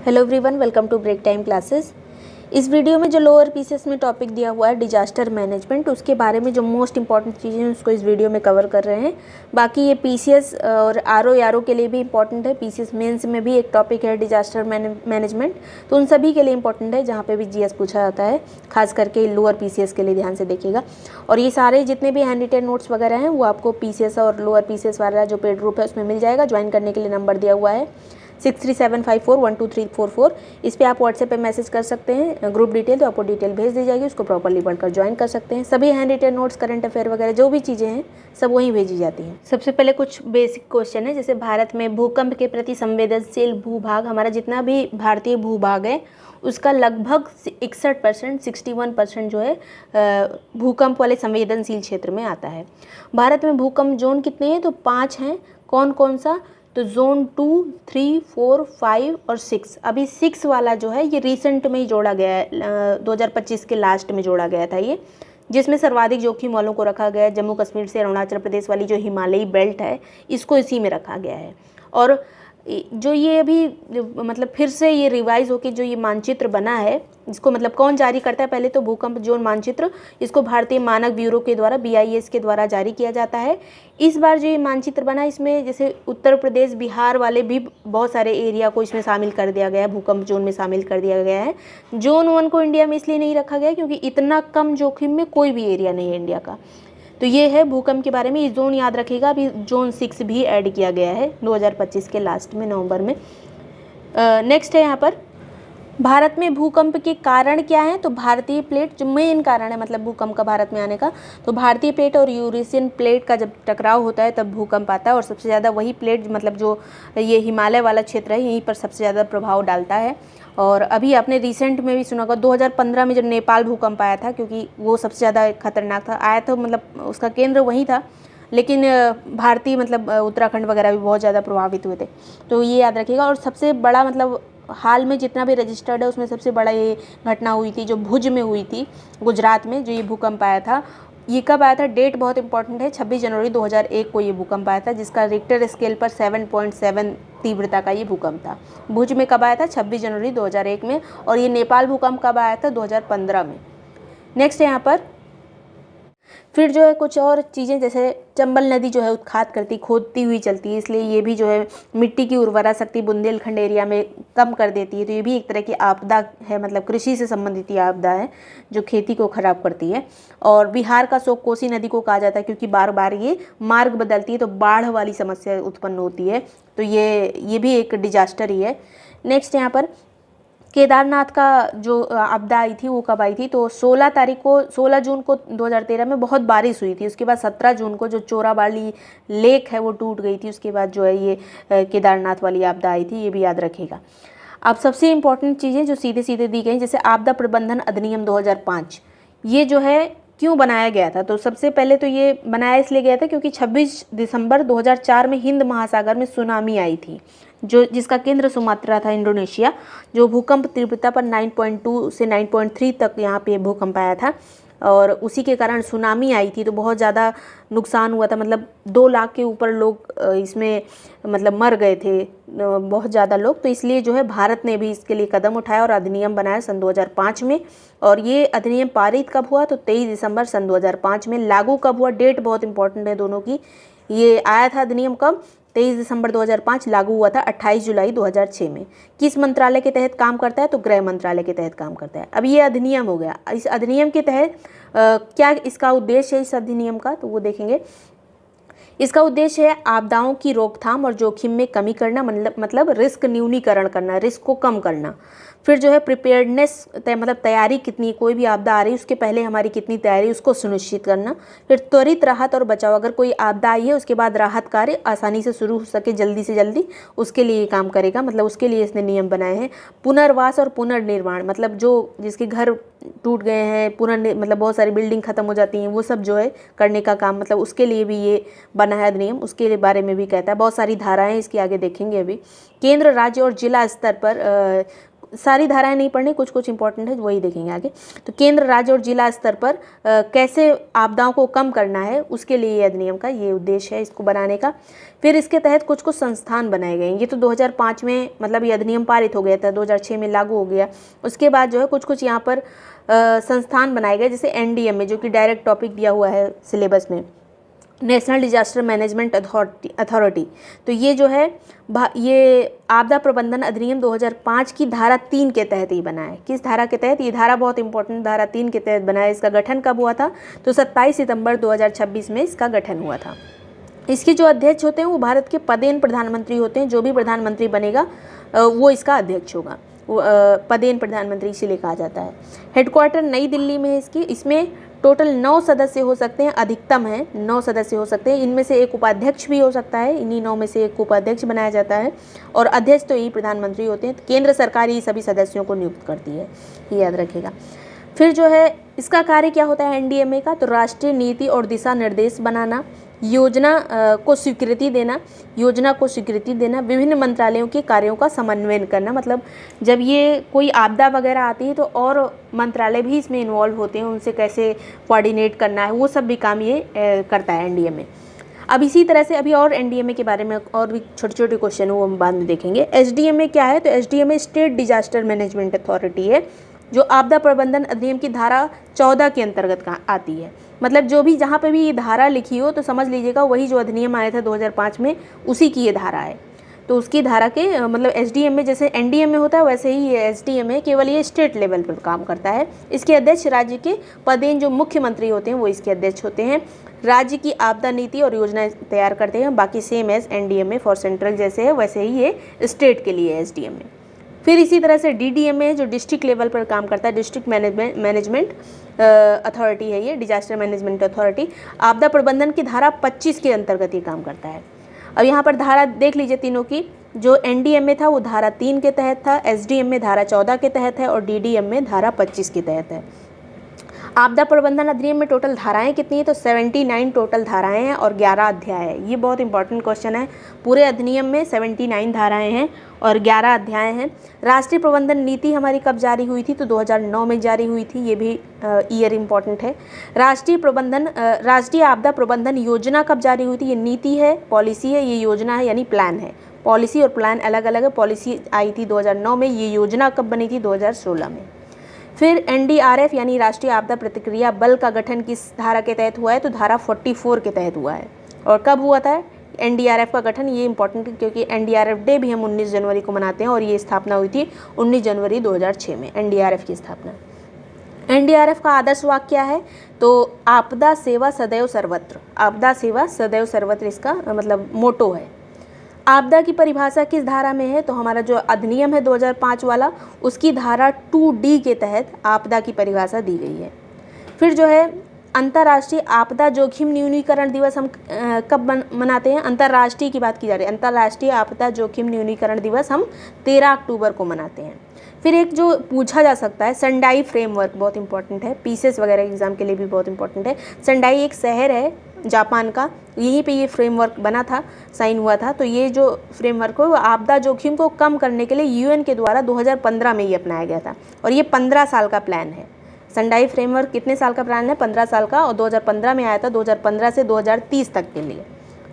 Hello everyone, welcome to break time classes. इस video में जो लोअर पीसीएस में टॉपिक दिया हुआ है डिजास्टर मैनेजमेंट, उसके बारे में जो मोस्ट इंपॉर्टेंट चीज़ें हैं उसको इस वीडियो में कवर कर रहे हैं। बाकी ये पीसीएस और आरओ के लिए भी इंपॉर्टेंट है। पीसीएस मेंस में भी एक टॉपिक है डिजास्टर मैनेजमेंट, तो उन सभी के लिए इंपॉर्टेंट है जहाँ पे भी जीएस पूछा जाता है, खास करके लोअर पीसीएस के लिए ध्यान से देखिएगा। और ये सारे जितने भी हैंड रिटेन नोट्स वगैरह हैं वो आपको पीसीएस और लोअर पीसीएस वाला जो पेड ग्रुप है उसमें मिल जाएगा। ज्वाइन करने के लिए नंबर दिया हुआ है 6375412344। इस पे आप व्हाट्सएप पे मैसेज कर सकते हैं ग्रुप डिटेल, तो आपको डिटेल भेज दी जाएगी, उसको प्रॉपर्ली पढ़कर ज्वाइन कर सकते हैं। सभी hand retain notes, current affair वगैरह जो भी चीज़ें हैं सब वहीं भेजी जाती हैं। सबसे पहले कुछ बेसिक क्वेश्चन है, जैसे भारत में भूकंप के प्रति संवेदनशील भूभाग, हमारा जितना भी भारतीय भूभाग है उसका लगभग 61% 61% जो है भूकंप वाले संवेदनशील क्षेत्र में आता है। भारत में भूकंप जोन कितने हैं, तो 5 हैं। कौन कौन सा, तो जोन 2, 3, 4, 5 और 6। अभी 6 वाला जो है ये रिसेंट में ही जोड़ा गया है, 2025 के लास्ट में जोड़ा गया था ये, जिसमें सर्वाधिक जोखिम वालों को रखा गया है। जम्मू कश्मीर से अरुणाचल प्रदेश वाली जो हिमालयी बेल्ट है इसको इसी में रखा गया है। और जो ये अभी मतलब फिर से ये रिवाइज होकर जो ये मानचित्र बना है, इसको मतलब कौन जारी करता है, पहले तो भूकंप जोन मानचित्र, इसको भारतीय मानक ब्यूरो के द्वारा BIS के द्वारा जारी किया जाता है। इस बार जो ये मानचित्र बना इसमें जैसे उत्तर प्रदेश, बिहार वाले भी बहुत सारे एरिया को इसमें शामिल कर दिया गया है, भूकंप जोन में शामिल कर दिया गया है। जोन 1 को इंडिया में इसलिए नहीं रखा गया क्योंकि इतना कम जोखिम में कोई भी एरिया नहीं है इंडिया का। तो ये है भूकंप के बारे में। ये जोन याद रखिएगा, अभी जोन 6 भी ऐड किया गया है 2025 के लास्ट में, नवंबर में। नेक्स्ट है यहाँ पर भारत में भूकंप के कारण क्या है, तो भारतीय प्लेट जो मेन कारण है मतलब भूकंप का भारत में आने का, तो भारतीय प्लेट और यूरेशियन प्लेट का जब टकराव होता है तब भूकंप आता है। और सबसे ज़्यादा वही प्लेट मतलब जो ये हिमालय वाला क्षेत्र है यहीं पर सबसे ज़्यादा प्रभाव डालता है। और अभी आपने रिसेंट में भी सुना होगा 2015 में जब नेपाल भूकंप आया था, क्योंकि वो सबसे ज़्यादा खतरनाक था, आया था मतलब उसका केंद्र वहीं था, लेकिन भारतीय मतलब उत्तराखंड वगैरह भी बहुत ज़्यादा प्रभावित हुए थे। तो ये याद रखिएगा। और सबसे बड़ा मतलब हाल में जितना भी रजिस्टर्ड है उसमें सबसे बड़ा ये घटना हुई थी जो भुज में हुई थी, गुजरात में, जो ये भूकंप आया था। ये कब आया था, डेट बहुत इंपॉर्टेंट है, 26 जनवरी 2001 को ये भूकंप आया था, जिसका रिक्टर स्केल पर 7.7 तीव्रता का ये भूकंप था। भुज में कब आया था, 26 जनवरी 2001 में। और ये नेपाल भूकंप कब आया था, 2015 में। नेक्स्ट है यहाँ पर फिर जो है कुछ और चीज़ें, जैसे चंबल नदी जो है उत्खात करती, खोदती हुई चलती है, इसलिए ये भी जो है मिट्टी की उर्वरा शक्ति बुंदेलखंड एरिया में कम कर देती है। तो ये भी एक तरह की आपदा है, मतलब कृषि से संबंधित ये आपदा है जो खेती को खराब करती है। और बिहार का शोक कोसी नदी को कहा जाता है क्योंकि बार बार ये मार्ग बदलती है तो बाढ़ वाली समस्या उत्पन्न होती है। तो ये भी एक डिजास्टर ही है। नेक्स्ट यहाँ पर केदारनाथ का जो आपदा आई थी वो कब आई थी, तो 16 जून को 2013 में बहुत बारिश हुई थी। उसके बाद 17 जून को जो चोराबाली लेक है वो टूट गई थी। उसके बाद जो है ये केदारनाथ वाली आपदा आई थी, ये भी याद रखिएगा। अब सबसे इम्पोर्टेंट चीज़ें जो सीधे सीधे दी गई, जैसे आपदा प्रबंधन अधिनियम 2005, ये जो है क्यों बनाया गया था, तो सबसे पहले तो ये बनाया इसलिए गया था क्योंकि 26 दिसंबर 2004 में हिंद महासागर में सुनामी आई थी, जो जिसका केंद्र सुमात्रा था, इंडोनेशिया। जो भूकंप तीव्रता पर 9.2 से 9.3 तक यहाँ पे भूकंप आया था और उसी के कारण सुनामी आई थी। तो बहुत ज़्यादा नुकसान हुआ था, मतलब 2 लाख के ऊपर लोग इसमें मतलब मर गए थे, बहुत ज़्यादा लोग। तो इसलिए जो है भारत ने भी इसके लिए कदम उठाया और अधिनियम बनाया सन 2005 में। और ये अधिनियम पारित कब हुआ, तो 23 दिसंबर सन 2005 में। लागू कब हुआ, डेट बहुत इंपॉर्टेंट है दोनों की। ये आया था अधिनियम कब, 23 दिसंबर 2005, लागू हुआ था 28 जुलाई 2006 में। किस मंत्रालय के तहत काम करता है, तो गृह मंत्रालय के तहत काम करता है। अब ये अधिनियम हो गया। इस अधिनियम के तहत क्या इसका उद्देश्य है इस अधिनियम का, तो वो देखेंगे। इसका उद्देश्य है आपदाओं की रोकथाम और जोखिम में कमी करना, मतलब रिस्क न्यूनीकरण करना, रिस्क को कम करना। फिर जो है प्रिपेयर्डनेस, मतलब तैयारी कितनी, कोई भी आपदा आ रही है उसके पहले हमारी कितनी तैयारी, उसको सुनिश्चित करना। फिर त्वरित राहत और बचाव, अगर कोई आपदा आई है उसके बाद राहत कार्य आसानी से शुरू हो सके, जल्दी से जल्दी, उसके लिए काम करेगा, मतलब उसके लिए इसने नियम बनाए हैं। पुनर्वास और पुनर्निर्माण, मतलब जो जिसके घर टूट गए हैं, मतलब बहुत सारी बिल्डिंग खत्म हो जाती हैं, वो सब जो है करने का काम, मतलब उसके लिए भी ये बना है अधिनियम, उसके बारे में भी कहता है। बहुत सारी धाराएं इसके आगे देखेंगे अभी। केंद्र, राज्य और जिला स्तर पर सारी धाराएं नहीं पढ़नी, कुछ कुछ इंपॉर्टेंट है वही देखेंगे आगे। तो केंद्र, राज्य और जिला स्तर पर कैसे आपदाओं को कम करना है, उसके लिए ये अधिनियम का ये उद्देश्य है इसको बनाने का। फिर इसके तहत कुछ कुछ संस्थान बनाए गए। ये तो 2005 में मतलब ये अधिनियम पारित हो गया था, 2006 में लागू हो गया। उसके बाद जो है कुछ कुछ यहाँ पर संस्थान बनाए गए, जैसे NDMA जो कि डायरेक्ट टॉपिक दिया हुआ है सिलेबस में, नेशनल डिजास्टर मैनेजमेंट अथॉरिटी। तो ये जो है ये आपदा प्रबंधन अधिनियम 2005 की धारा 3 के तहत ही बना है। किस धारा के तहत? ये धारा बहुत इंपॉर्टेंट, धारा 3 के तहत बना है। इसका गठन कब हुआ था? तो 27 सितंबर 2026 में इसका गठन हुआ था। इसके जो अध्यक्ष होते हैं वो भारत के पदेन प्रधानमंत्री होते हैं। जो भी प्रधानमंत्री बनेगा वो इसका अध्यक्ष होगा, पदेन प्रधानमंत्री इसीलिए कहा जाता है। हेडक्वार्टर नई दिल्ली में है इसकी। इसमें टोटल 9 सदस्य हो सकते हैं, अधिकतम है 9 सदस्य हो सकते हैं। इनमें से एक उपाध्यक्ष भी हो सकता है, इन्हीं 9 में से एक उपाध्यक्ष बनाया जाता है, और अध्यक्ष तो यही प्रधानमंत्री होते हैं। केंद्र सरकार ही सभी सदस्यों को नियुक्त करती है, ये याद रखिएगा। फिर जो है इसका कार्य क्या होता है NDMA का? तो राष्ट्रीय नीति और दिशा निर्देश बनाना, योजना को स्वीकृति देना, विभिन्न मंत्रालयों के कार्यों का समन्वय करना। मतलब जब ये कोई आपदा वगैरह आती है तो और मंत्रालय भी इसमें इन्वॉल्व होते हैं, उनसे कैसे कोऑर्डिनेट करना है, वो सब भी काम ये करता है NDMA। अब इसी तरह से अभी और NDMA के बारे में और भी छोटे छोटे क्वेश्चन वो हम बाद में देखेंगे। SDMA क्या है? तो SDMA state disaster management authority है, जो आपदा प्रबंधन अधिनियम की धारा 14 के अंतर्गत आती है। मतलब जो भी जहाँ पे भी ये धारा लिखी हो तो समझ लीजिएगा वही जो अधिनियम आया था 2005 में, उसी की ये धारा है। तो उसकी धारा के मतलब SDMA जैसे NDMA होता है वैसे ही ये SDMA, केवल ये स्टेट लेवल पर काम करता है। इसके अध्यक्ष राज्य के पदेन जो मुख्यमंत्री होते हैं वो इसके अध्यक्ष होते हैं। राज्य की आपदा नीति और योजनाएं तैयार करते हैं। बाकी same as NDMA for central जैसे है वैसे ही ये स्टेट के लिए SDMA। फिर इसी तरह से DDMA जो डिस्ट्रिक्ट लेवल पर काम करता है, डिस्ट्रिक्ट मैनेजमेंट अथॉरिटी है ये, डिजास्टर मैनेजमेंट अथॉरिटी। आपदा प्रबंधन की धारा 25 के अंतर्गत ये काम करता है। अब यहाँ पर धारा देख लीजिए तीनों की। जो NDMA था वो धारा 3 के तहत था, SDMA धारा 14 के तहत है और DDMA धारा 25 के तहत है। आपदा प्रबंधन अधिनियम में टोटल धाराएं कितनी है? तो 79 टोटल धाराएं हैं और 11 अध्याय है। ये बहुत इंपॉर्टेंट क्वेश्चन है। पूरे अधिनियम में 79 धाराएं हैं और 11 अध्याय हैं। राष्ट्रीय प्रबंधन नीति हमारी कब जारी हुई थी? तो 2009 में जारी हुई थी। ये भी ईयर इंपॉर्टेंट है। राष्ट्रीय आपदा प्रबंधन योजना कब जारी हुई थी? ये नीति है, पॉलिसी है, ये योजना है यानी प्लान है। पॉलिसी और प्लान अलग अलग है। पॉलिसी आई थी 2009 में, ये योजना कब बनी थी? 2016 में। फिर NDRF यानी राष्ट्रीय आपदा प्रतिक्रिया बल का गठन किस धारा के तहत हुआ है? तो धारा 44 के तहत हुआ है। और कब हुआ था NDRF का गठन? ये इंपॉर्टेंट है क्योंकि NDRF डे भी हम 19 जनवरी को मनाते हैं और ये स्थापना हुई थी 19 जनवरी 2006 में NDRF की स्थापना। NDRF का आदर्श वाक्य क्या है? तो आपदा सेवा सदैव सर्वत्र। आपदा सेवा सदैव सर्वत्र इसका मतलब मोटो है। आपदा की परिभाषा किस धारा में है? तो हमारा जो अधिनियम है 2005 वाला, उसकी धारा 2D के तहत आपदा की परिभाषा दी गई है। फिर जो है अंतर्राष्ट्रीय आपदा जोखिम न्यूनीकरण दिवस हम कब मनाते हैं? अंतर्राष्ट्रीय की बात की जा रही है। अंतर्राष्ट्रीय आपदा जोखिम न्यूनीकरण दिवस हम 13 अक्टूबर को मनाते हैं। फिर एक जो पूछा जा सकता है सेंडाई फ्रेमवर्क, बहुत इंपॉर्टेंट है, पीसेस वगैरह एग्जाम के लिए भी बहुत इंपॉर्टेंट है। सेंडाई एक शहर है जापान का, यहीं पे ये फ्रेमवर्क बना था, साइन हुआ था। तो ये जो फ्रेमवर्क है वो आपदा जोखिम को कम करने के लिए UN के द्वारा 2015 में ये अपनाया गया था और ये 15 साल का प्लान है। सेंडाई फ्रेमवर्क कितने साल का प्लान है? 15 साल का, और 2015 में आया था, 2015 से 2030 तक के लिए।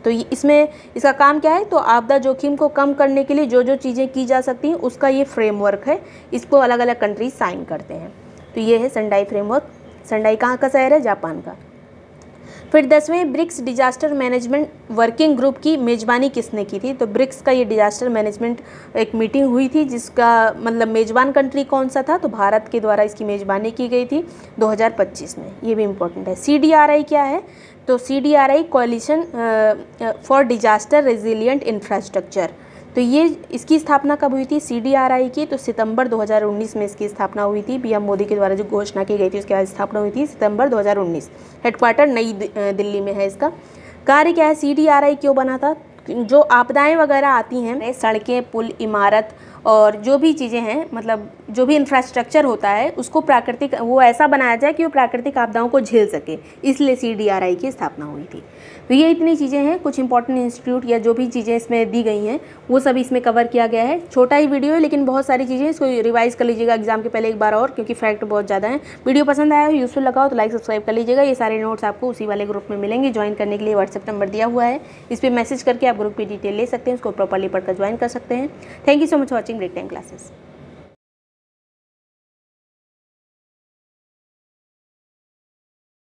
तो इसमें इसका काम क्या है? तो आपदा जोखिम को कम करने के लिए जो जो चीज़ें की जा सकती हैं उसका ये फ्रेमवर्क है। इसको अलग अलग कंट्रीज साइन करते हैं। तो ये है सेंडाई फ्रेमवर्क। सेंडाई कहाँ का शहर है? जापान का। फिर 10वें BRICS disaster management working group की मेज़बानी किसने की थी? तो ब्रिक्स का ये डिजास्टर मैनेजमेंट एक मीटिंग हुई थी जिसका मतलब मेज़बान कंट्री कौन सा था? तो भारत के द्वारा इसकी मेज़बानी की गई थी 2025 में। ये भी इम्पोर्टेंट है। CDRI क्या है? तो CDRI कोalition for disaster resilient infrastructure. तो ये इसकी स्थापना कब हुई थी CDRI की? तो सितंबर 2019 में इसकी स्थापना हुई थी। PM मोदी के द्वारा जो घोषणा की गई थी उसके बाद स्थापना हुई थी सितंबर 2019। हेडक्वार्टर नई दिल्ली में है इसका। कार्य क्या है? CDRI क्यों बना था? जो आपदाएं वगैरह आती हैं, सड़कें, पुल, इमारत और जो भी चीज़ें हैं, मतलब जो भी इंफ्रास्ट्रक्चर होता है उसको प्राकृतिक वो ऐसा बनाया जाए कि वो प्राकृतिक आपदाओं को झेल सके, इसलिए CDRI की स्थापना हुई थी। तो ये इतनी चीज़ें हैं, कुछ इंपॉर्टेंट इंस्टीट्यूट या जो भी चीज़ें इसमें दी गई हैं वो सब इसमें कवर किया गया है। छोटा ही वीडियो है लेकिन बहुत सारी चीज़ें, इसको रिवाइज कर लीजिएगा एग्जाम के पहले एक बार और, क्योंकि फैक्ट बहुत ज़्यादा है। वीडियो पसंद आया हो, यूजफुल लगा हो तो लाइक सब्सक्राइब कर लीजिएगा। ये सारे नोट्स आपको उसी वाले ग्रुप में मिलेंगे। ज्वाइन करने के लिए व्हाट्सएप नंबर दिया हुआ है, इस पर मैसेज करके आप ग्रुप की डिटेल ले सकते हैं, उसको प्रॉपरली पढ़कर ज्वाइन कर सकते हैं। Thank you so much watching break time classes.